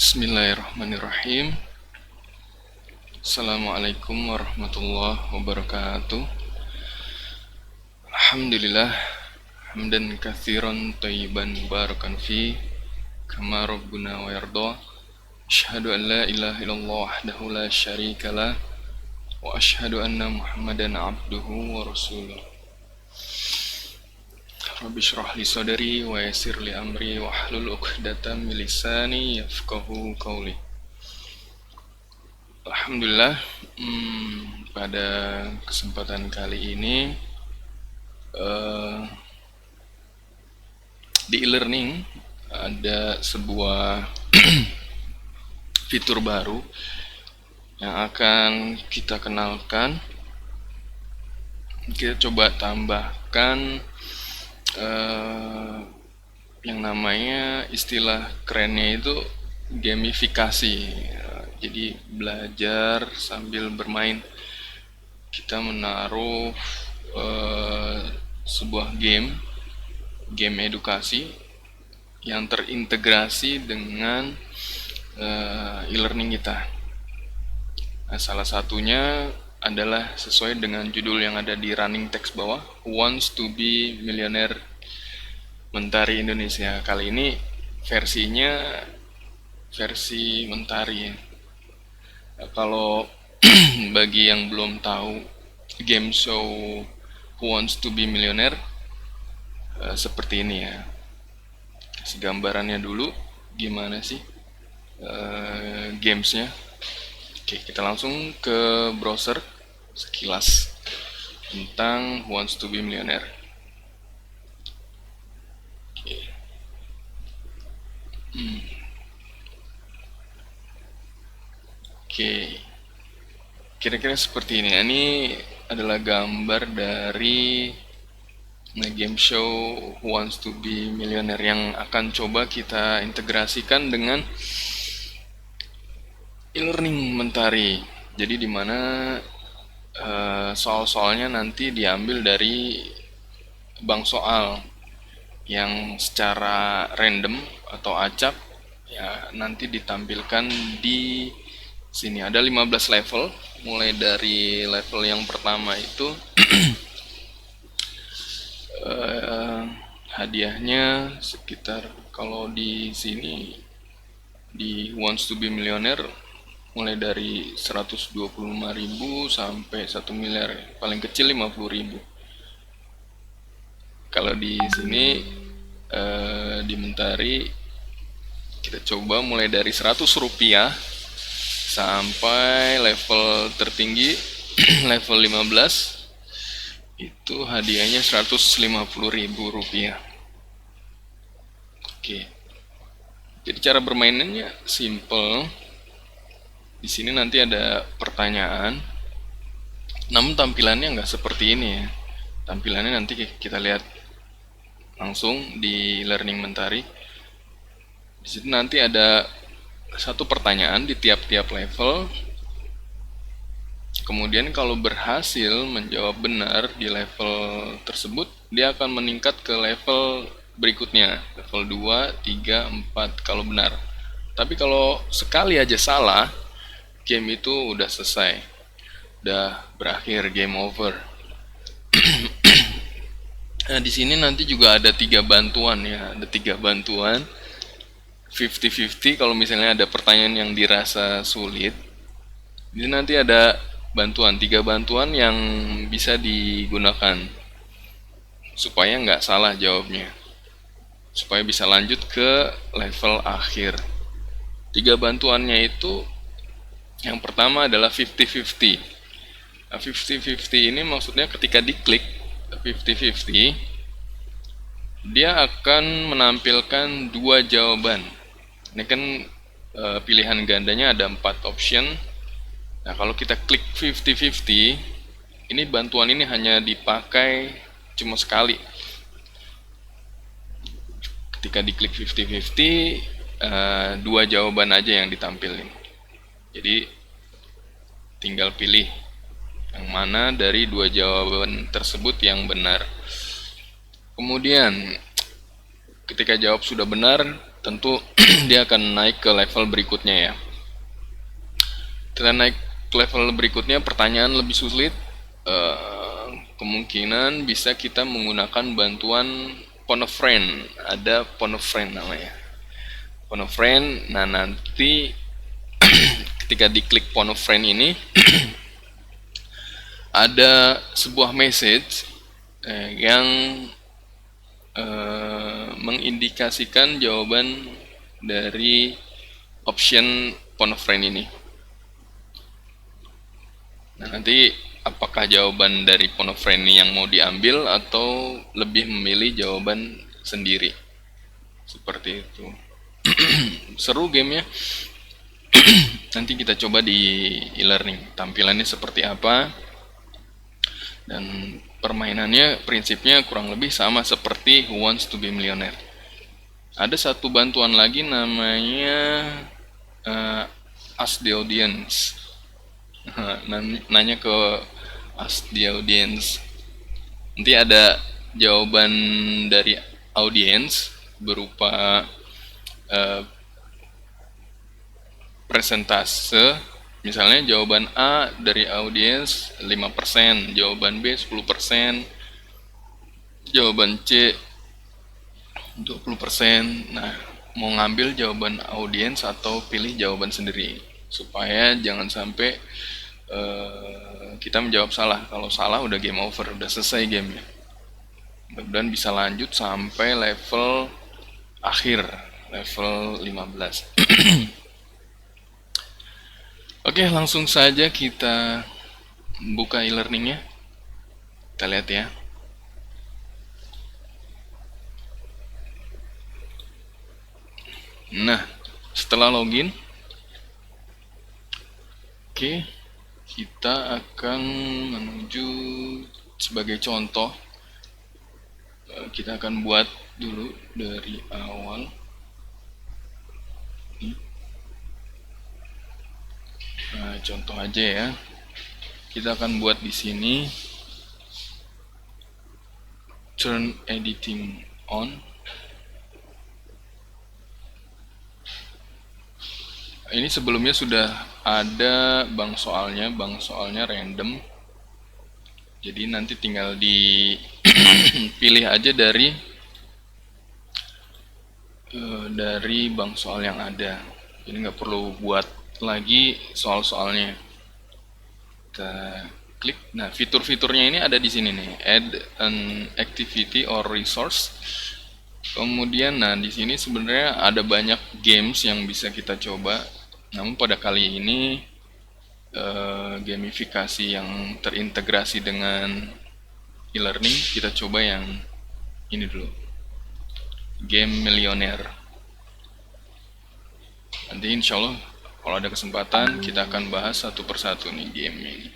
Bismillahirrahmanirrahim. Assalamualaikum warahmatullahi wabarakatuh. Alhamdulillah hamdan katsiran thayyiban mubarakan fi kama rabbuna wa yarda. Asyhadu an la ilaha illallah wahdahu la syarikalah wa asyhadu anna Muhammadan abduhu wa rasuluh. Rabbi shrah li sadri wa yassir li amri wahlul 'uqdatam min lisani yafqahu qawli. Alhamdulillah, pada kesempatan kali ini di e-learning ada sebuah fitur baru yang akan kita kenalkan. Kita coba tambahkan yang namanya istilah kerennya itu gamifikasi. Jadi belajar sambil bermain. Kita menaruh sebuah game edukasi yang terintegrasi dengan e-learning kita. Nah, salah satunya adalah sesuai dengan judul yang ada di running text bawah, Who Wants to be Millionaire Mentari Indonesia. Kali ini versinya versi Mentari. Nah, kalau bagi yang belum tahu game show Who Wants to be Millionaire, seperti ini ya. Kasih gambarannya dulu gimana sih gamesnya. Oke, kita langsung ke browser sekilas tentang Who Wants to be Millionaire. Oke. Oke. Kira-kira seperti ini. Ini adalah gambar dari game show Who Wants to be Millionaire yang akan coba kita integrasikan dengan e-learning Mentari. Jadi di mana soal-soalnya nanti diambil dari bank soal yang secara random atau acak ya nanti ditampilkan di sini. Ada 15 level, mulai dari level yang pertama itu hadiahnya sekitar, kalau di sini di Who Wants to be Millionaire mulai dari 125.000 sampai 1 miliar, paling kecil 50.000. Kalau di sini di Mentari kita coba mulai dari 100 rupiah sampai level tertinggi level 15 itu hadiahnya 150.000 rupiah. Oke. Jadi cara bermainnya simple. Di sini nanti ada pertanyaan, namun tampilannya nggak seperti ini ya. Tampilannya nanti kita lihat langsung di Learning Mentari. Di situ nanti ada satu pertanyaan di tiap-tiap level. Kemudian kalau berhasil menjawab benar di level tersebut, dia akan meningkat ke level berikutnya, level 2, 3, 4 kalau benar. Tapi kalau sekali aja salah, game itu udah selesai, udah berakhir, game over. Nah, di sini nanti juga ada 3 bantuan ya, ada 3 bantuan 50-50 kalau misalnya ada pertanyaan yang dirasa sulit. Jadi nanti ada bantuan, 3 bantuan yang bisa digunakan supaya nggak salah jawabnya, supaya bisa lanjut ke level akhir. 3 bantuannya itu, yang pertama adalah 50-50. Nah, 50-50 ini maksudnya ketika diklik 50-50, dia akan menampilkan 2 jawaban. Ini kan pilihan gandanya ada 4 option. Nah, kalau kita klik 50-50, ini bantuan ini hanya dipakai cuma sekali. Ketika diklik 50-50, 2 jawaban aja yang ditampilin. Jadi tinggal pilih yang mana dari 2 jawaban tersebut yang benar. Kemudian ketika jawab sudah benar, tentu dia akan naik ke level berikutnya ya. Kita naik ke level berikutnya, pertanyaan lebih sulit. Kemungkinan bisa kita menggunakan bantuan phone a friend. Ada phone a friend namanya. Phone a friend. Nah, nanti ketika diklik phone a friend ini ada sebuah message yang mengindikasikan jawaban dari option phone a friend ini. Nah, nanti apakah jawaban dari phone a friend ini yang mau diambil atau lebih memilih jawaban sendiri. Seperti itu. Seru gamenya. Nanti kita coba di e-learning. Tampilannya seperti apa. Dan permainannya prinsipnya kurang lebih sama seperti Who Wants to be Millionaire. Ada satu bantuan lagi namanya Ask the Audience. Nanya ke Ask the Audience. Nanti ada jawaban dari audiens berupa persentase. Misalnya jawaban A dari audiens 5%, jawaban B 10%, jawaban C 20%. Nah, mau ngambil jawaban audiens atau pilih jawaban sendiri supaya jangan sampai kita menjawab salah. Kalau salah udah game over, udah selesai gamenya. Mudah-mudahan bisa lanjut sampai level akhir, level 15. Oke, langsung saja kita buka e-learningnya. Kita lihat ya. Nah, setelah login, oke, kita akan menuju sebagai contoh. Kita akan buat dulu dari awal. Nah, contoh aja ya. Kita akan buat di sini turn editing on. Ini sebelumnya sudah ada bank soalnya random. Jadi nanti tinggal dipilih aja dari bank soal yang ada. Jadi nggak perlu buat lagi soal-soalnya. Kita klik. Nah, fitur-fiturnya ini ada di sini nih. Add an activity or resource. Kemudian, nah di sini sebenarnya ada banyak games yang bisa kita coba. Namun pada kali ini gamifikasi yang terintegrasi dengan e-learning, kita coba yang ini dulu, game Millionaire. Nanti insya Allah kalau ada kesempatan kita akan bahas satu persatu nih game ini.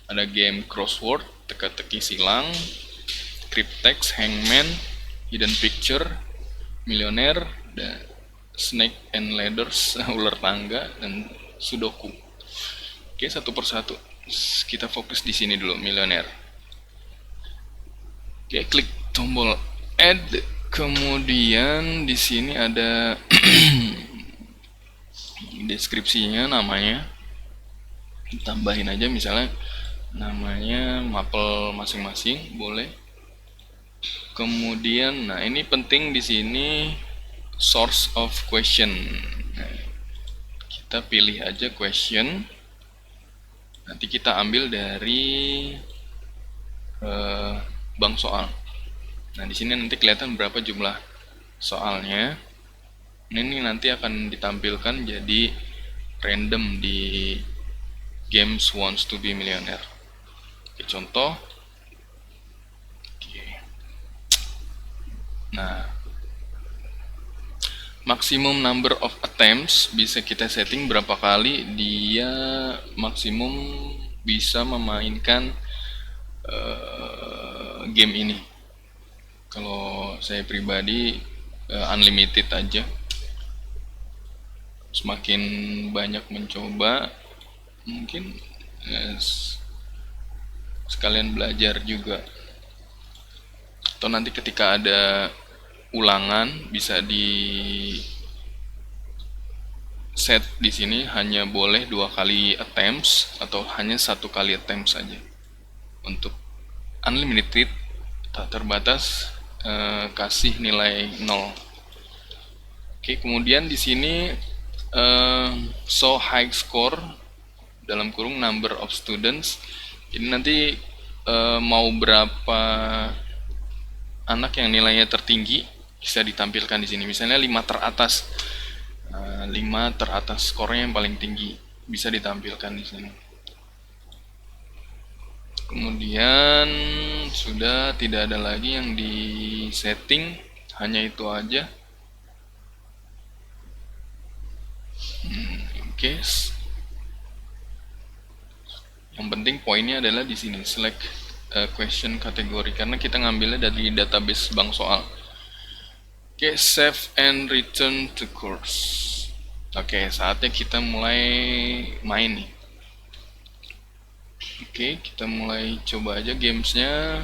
Ada game crossword, teka-teki silang, cryptex, hangman, hidden picture, Millionaire, dan snake and ladders, ular tangga, dan sudoku. Oke, satu persatu. Kita fokus di sini dulu, Millionaire. Oke, klik tombol add. Kemudian di sini ada deskripsinya, namanya. Tambahin aja misalnya namanya Maple masing-masing, boleh. Kemudian, nah ini penting di sini source of question. Nah, kita pilih aja question. Nanti kita ambil dari bank soal. Nah, di sini nanti kelihatan berapa jumlah soalnya. Ini nanti akan ditampilkan jadi random di Games Wants to be Millionaire. Oke, contoh. Oke. Nah, maximum number of attempts bisa kita setting berapa kali dia maksimum bisa memainkan game ini. Kalau saya pribadi unlimited aja. Semakin banyak mencoba, mungkin sekalian belajar juga. Atau nanti ketika ada ulangan bisa di set di sini hanya boleh 2 kali attempts atau hanya 1 kali attempt saja. Untuk unlimited tak terbatas, kasih nilai 0. Oke, kemudian di sini show high score dalam kurung number of students. Jadi nanti mau berapa anak yang nilainya tertinggi bisa ditampilkan di sini. Misalnya 5 teratas. 5 teratas skornya yang paling tinggi bisa ditampilkan di sini. Kemudian sudah tidak ada lagi yang di setting, hanya itu aja. Oke. Yang penting poinnya adalah di sini select question kategori karena kita ngambilnya dari database bank soal. Oke, save and return to course. Oke, saatnya kita mulai main nih. Oke, kita mulai coba aja gamesnya.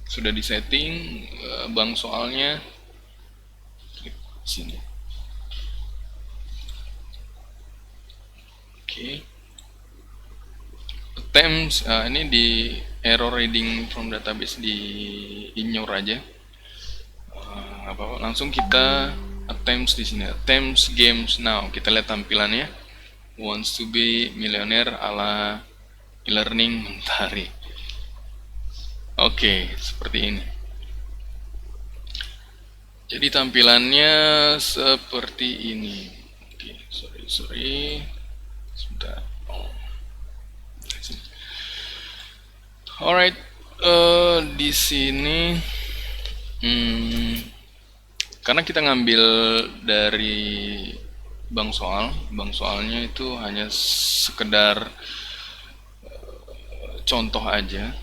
Sudah di setting bank soalnya. Klik sini. Oke. Attempts, ini di error reading from database di ignore aja. Apa langsung kita attempts di sini. Attempts games now. Kita lihat tampilannya. Wants to be millionaire ala e-learning Mentari. Oke, seperti ini. Jadi tampilannya seperti ini. Oke, sorry. Sebentar. Alright, di sini karena kita ngambil dari bank soalnya itu hanya sekedar contoh aja.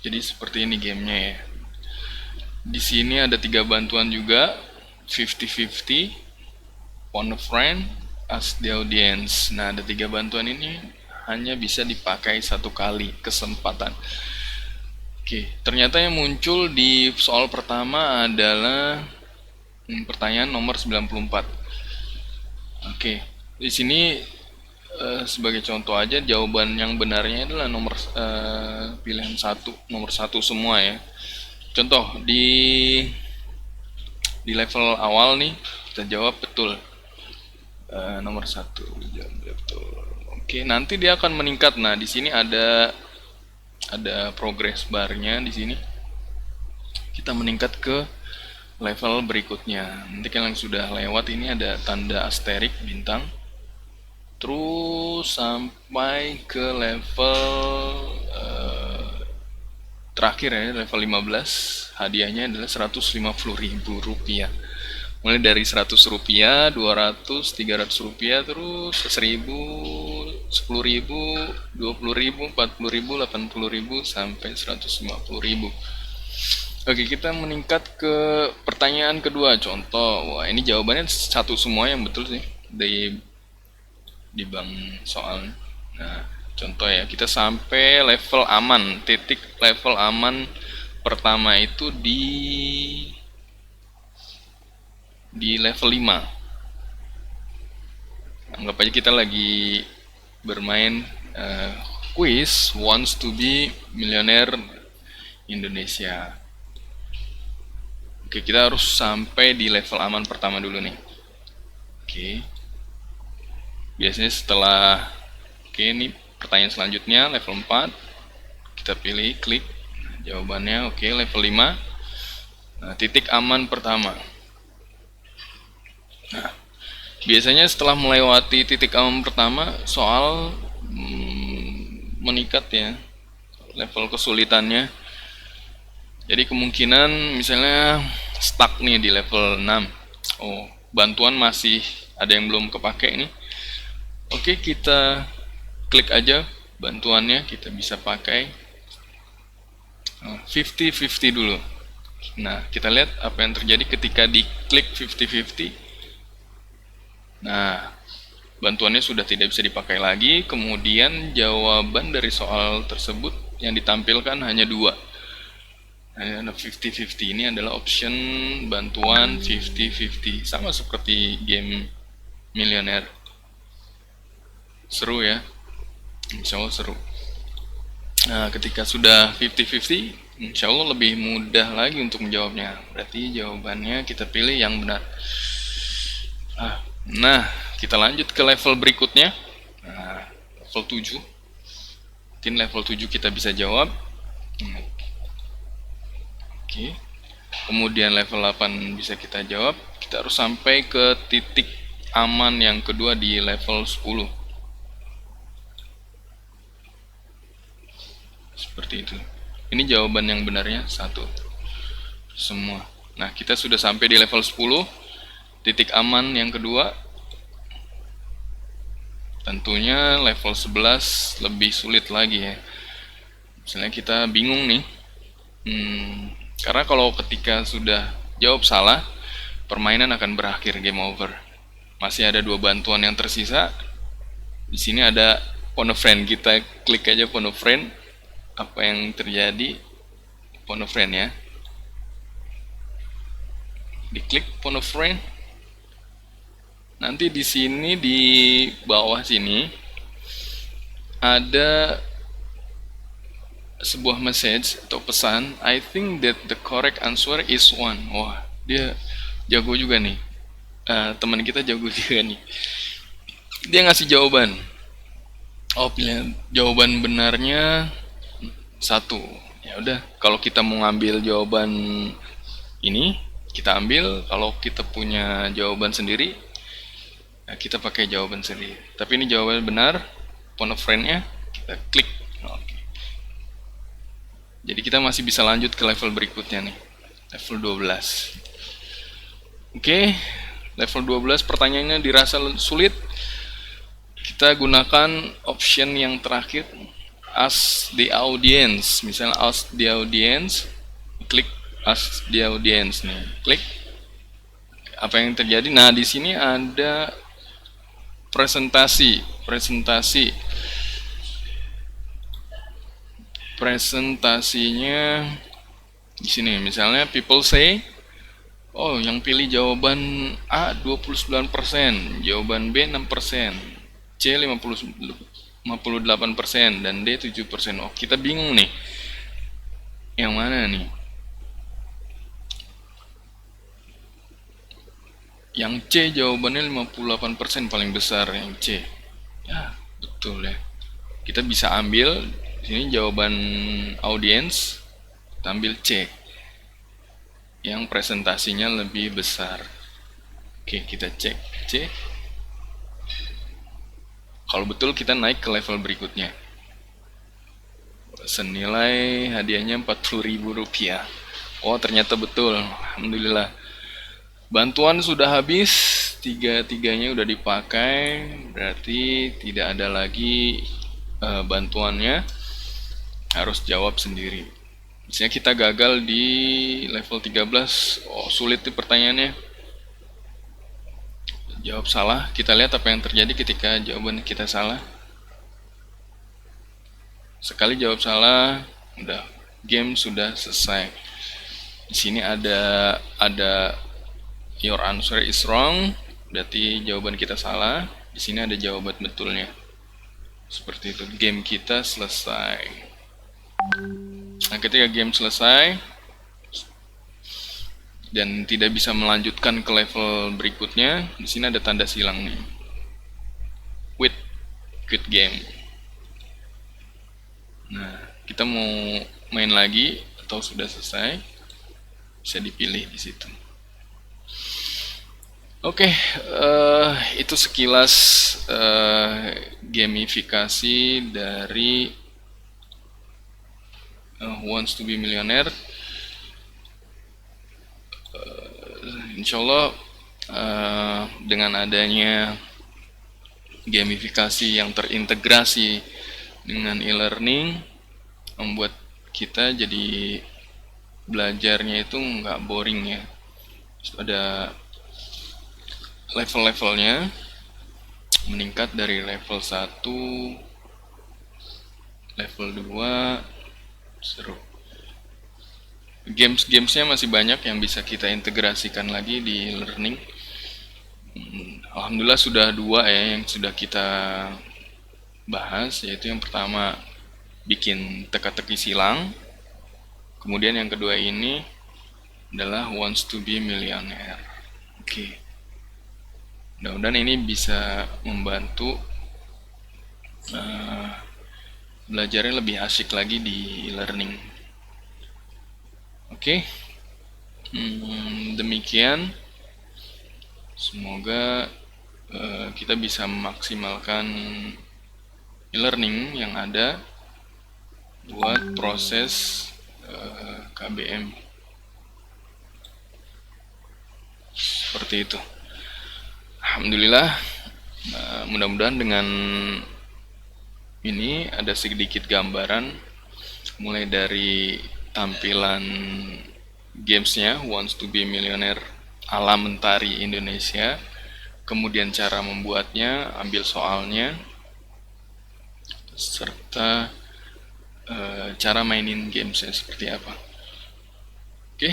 Jadi seperti ini gamenya ya. Di sini ada 3 bantuan juga, 50-50, phone a friend, ask the audience. Nah, ada 3 bantuan ini hanya bisa dipakai 1 kali kesempatan. Oke, ternyata yang muncul di soal pertama adalah pertanyaan nomor 94. Oke, di sini sebagai contoh aja jawaban yang benarnya adalah nomor pilihan 1, nomor 1 semua ya. Contoh di level awal nih kita jawab betul. Nomor 1 jawab betul. Oke, nanti dia akan meningkat. Nah, di sini ada progress barnya di sini. Kita meningkat ke level berikutnya. Nanti kalau yang sudah lewat ini ada tanda asterik bintang. Terus sampai ke level terakhir ya, level 15. Hadiahnya adalah Rp150.000. Mulai dari Rp100, Rp200, Rp300, terus Rp1.000, Rp10.000, Rp20.000, Rp40.000, Rp80.000 sampai Rp150.000. Oke, kita meningkat ke pertanyaan kedua. Contoh, wah ini jawabannya 1 semua yang betul sih di bank soal. Nah, contoh ya, kita sampai level aman. Titik level aman pertama itu di level 5. Anggap aja kita lagi bermain quiz wants to be millionaire Indonesia. Oke, kita harus sampai di level aman pertama dulu nih. Oke. Biasanya setelah ini pertanyaan selanjutnya level 4. Kita pilih klik. Jawabannya oke, level 5. Nah, titik aman pertama. Nah, biasanya setelah melewati titik aman pertama, soal meningkat ya level kesulitannya. Jadi kemungkinan misalnya stuck nih di level 6. Oh, bantuan masih ada yang belum kepake nih. Oke, kita klik aja bantuannya, kita bisa pakai 50-50 dulu. Nah, kita lihat apa yang terjadi ketika diklik 50-50. Nah, bantuannya sudah tidak bisa dipakai lagi. Kemudian jawaban dari soal tersebut yang ditampilkan hanya 2. Ada 50-50, ini adalah option bantuan 50-50, sama seperti game milioner. Seru ya, insya Allah seru. Nah, ketika sudah 50-50, insya Allah lebih mudah lagi untuk menjawabnya. Berarti jawabannya kita pilih yang benar. Nah, kita lanjut ke level berikutnya. Nah, level 7. Mungkin level 7 kita bisa jawab. Oke. Kemudian level 8 bisa kita jawab. Kita harus sampai ke titik aman yang kedua di level 10. Seperti itu. Ini jawaban yang benarnya 1. Semua. Nah, kita sudah sampai di level 10. Titik aman yang kedua. Tentunya level 11 lebih sulit lagi ya. Misalnya kita bingung nih. Karena kalau ketika sudah jawab salah, permainan akan berakhir, game over. Masih ada 2 bantuan yang tersisa. Di sini ada phone a friend, kita klik aja phone a friend. Apa yang terjadi? Phone a friend ya. Diklik phone a friend. Nanti di sini di bawah sini ada sebuah message atau pesan, I think that the correct answer is 1. Wah, dia jago juga nih. Teman kita jago juga nih. Dia ngasih jawaban. Oh, pilihan jawaban benarnya 1. Ya udah, kalau kita mau ngambil jawaban ini, kita ambil. Kalau kita punya jawaban sendiri, nah, kita pakai jawaban sendiri. Tapi ini jawaban benar, phone a friend-nya kita klik. Oke. Jadi kita masih bisa lanjut ke level berikutnya nih, level 12. Oke, level 12 pertanyaannya dirasa sulit. Kita gunakan option yang terakhir, ask the audience. Misalnya ask the audience, klik ask the audience nih, klik. Apa yang terjadi? Nah, di sini ada presentasinya di sini. Misalnya people say, oh yang pilih jawaban A 29%, jawaban B 6%, C 58%, dan D 7%. Oh, kita bingung nih, yang mana nih? Yang C jawabannya 58% paling besar, yang C. Ya, betul ya. Kita bisa ambil ini jawaban audience, kita ambil C yang presentasinya lebih besar. Oke, kita cek C. Kalau betul, kita naik ke level berikutnya. Senilai hadiahnya Rp40.000. Oh, ternyata betul. Alhamdulillah. Bantuan sudah habis, tiga-tiganya udah dipakai, berarti tidak ada lagi bantuannya. Harus jawab sendiri. Misalnya kita gagal di level 13, oh sulit nih pertanyaannya. Jawab salah, kita lihat apa yang terjadi ketika jawaban kita salah. Sekali jawab salah, udah, game sudah selesai. Di sini ada your answer is wrong, berarti jawaban kita salah. Di sini ada jawaban betulnya. Seperti itu, game kita selesai. Nah, ketika game selesai dan tidak bisa melanjutkan ke level berikutnya, di sini ada tanda silang nih. Quit game. Nah, kita mau main lagi atau sudah selesai, bisa dipilih di situ. Oke, itu sekilas gamifikasi dari Who Wants to be Millionaire. Insya Allah dengan adanya gamifikasi yang terintegrasi dengan e-learning, membuat kita jadi belajarnya itu nggak boring ya. Ada level-levelnya, meningkat dari level 1, level 2, seru. Games-gamesnya masih banyak yang bisa kita integrasikan lagi di learning. Alhamdulillah sudah dua ya yang sudah kita bahas, yaitu yang pertama bikin teka-teki silang, kemudian yang kedua ini adalah wants to be millionaire. Oke, mudah-mudahan ini bisa membantu belajarnya lebih asik lagi di learning. Oke, demikian. Semoga kita bisa memaksimalkan e-learning yang ada buat proses KBM. Seperti itu. Alhamdulillah, mudah-mudahan dengan ini ada sedikit gambaran mulai dari tampilan gamesnya Wants to be Millionaire ala Mentari Indonesia, kemudian cara membuatnya, ambil soalnya, serta cara mainin gamesnya seperti apa. Oke,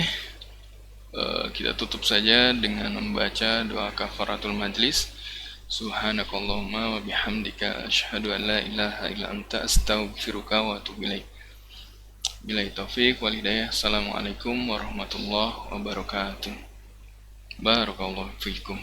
kita tutup saja dengan membaca doa kafaratul majlis. Subhanakallahumma wa bihamdika asyhadu an la ilaha illa anta astaghfiruka wa atubu ilaik. Billahi taufiq wal hidayah. Assalamualaikum warahmatullahi wabarakatuh. Barakallahu fiikum.